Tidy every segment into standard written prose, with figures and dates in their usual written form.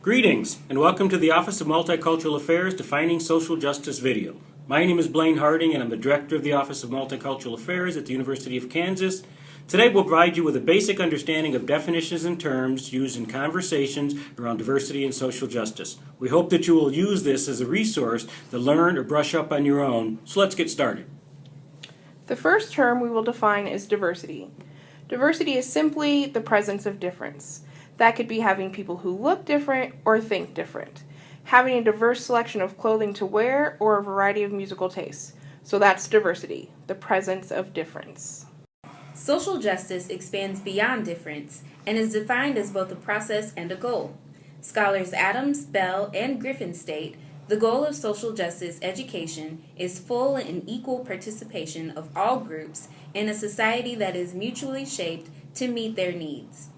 Greetings, and welcome to the Office of Multicultural Affairs Defining Social Justice video. My name is Blaine Harding, and I'm the Director of the Office of Multicultural Affairs at the University of Kansas. Today we'll provide you with a basic understanding of definitions and terms used in conversations around diversity and social justice. We hope that you will use this as a resource to learn or brush up on your own, so let's get started. The first term we will define is diversity. Diversity is simply the presence of difference. That could be having people who look different or think different, having a diverse selection of clothing to wear, or a variety of musical tastes. So that's diversity, the presence of difference. Social justice expands beyond difference and is defined as both a process and a goal. Scholars Adams, Bell, and Griffin state the goal of social justice education is full and equal participation of all groups in a society that is mutually shaped to meet their needs.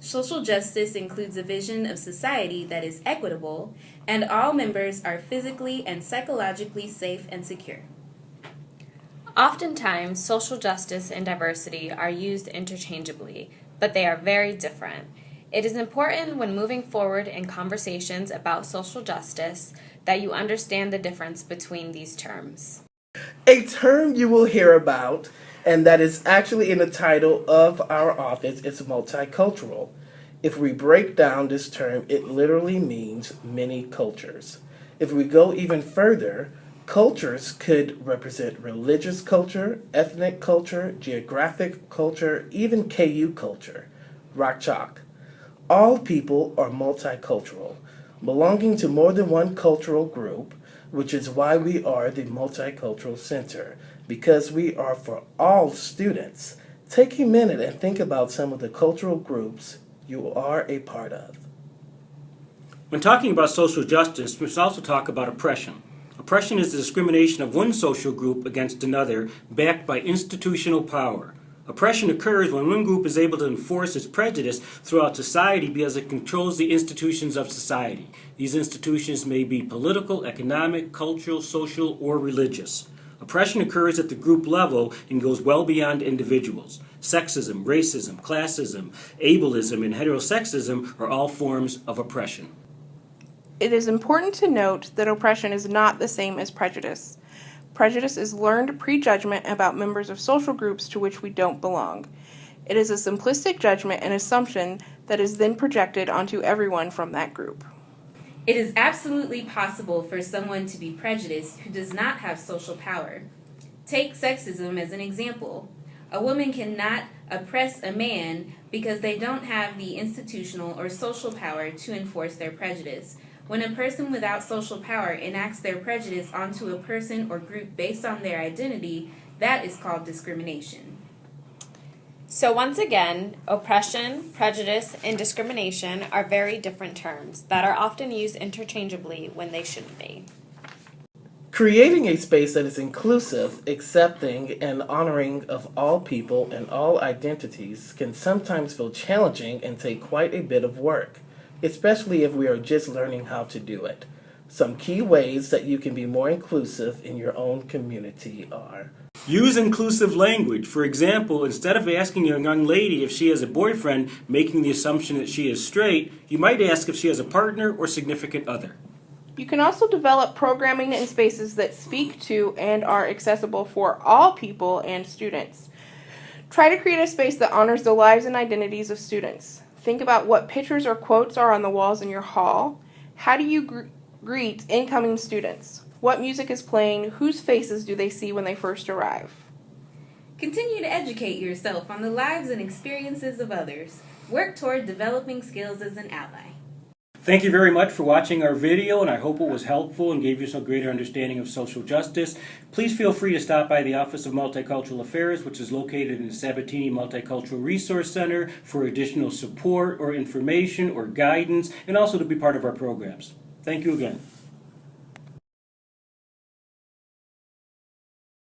Social justice includes a vision of society that is equitable and all members are physically and psychologically safe and secure. Oftentimes, social justice and diversity are used interchangeably, but they are very different. It is important when moving forward in conversations about social justice that you understand the difference between these terms. A term you will hear about, and that is actually in the title of our office, is multicultural. If we break down this term, it literally means many cultures. If we go even further, cultures could represent religious culture, ethnic culture, geographic culture, even KU culture, rock chalk. All people are multicultural, belonging to more than one cultural group, which is why we are the Multicultural Center, because we are for all students. Take a minute and think about some of the cultural groups you are a part of. When talking about social justice, we must also talk about oppression. Oppression is the discrimination of one social group against another, backed by institutional power. Oppression occurs when one group is able to enforce its prejudice throughout society because it controls the institutions of society. These institutions may be political, economic, cultural, social, or religious. Oppression occurs at the group level and goes well beyond individuals. Sexism, racism, classism, ableism, and heterosexism are all forms of oppression. It is important to note that oppression is not the same as prejudice. Prejudice is learned prejudgment about members of social groups to which we don't belong. It is a simplistic judgment and assumption that is then projected onto everyone from that group. It is absolutely possible for someone to be prejudiced who does not have social power. Take sexism as an example. A woman cannot oppress a man because they don't have the institutional or social power to enforce their prejudice. When a person without social power enacts their prejudice onto a person or group based on their identity, that is called discrimination. So once again, oppression, prejudice, and discrimination are very different terms that are often used interchangeably when they shouldn't be. Creating a space that is inclusive, accepting, and honoring of all people and all identities can sometimes feel challenging and take quite a bit of work, especially if we are just learning how to do it. Some key ways that you can be more inclusive in your own community are: use inclusive language. For example, instead of asking a young lady if she has a boyfriend, making the assumption that she is straight, you might ask if she has a partner or significant other. You can also develop programming in spaces that speak to and are accessible for all people and students. Try to create a space that honors the lives and identities of students. Think about what pictures or quotes are on the walls in your hall. How do you greet incoming students? What music is playing? Whose faces do they see when they first arrive? Continue to educate yourself on the lives and experiences of others. Work toward developing skills as an ally. Thank you very much for watching our video, and I hope it was helpful and gave you some greater understanding of social justice. Please feel free to stop by the Office of Multicultural Affairs, which is located in the Sabatini Multicultural Resource Center, for additional support or information or guidance, and also to be part of our programs. Thank you again.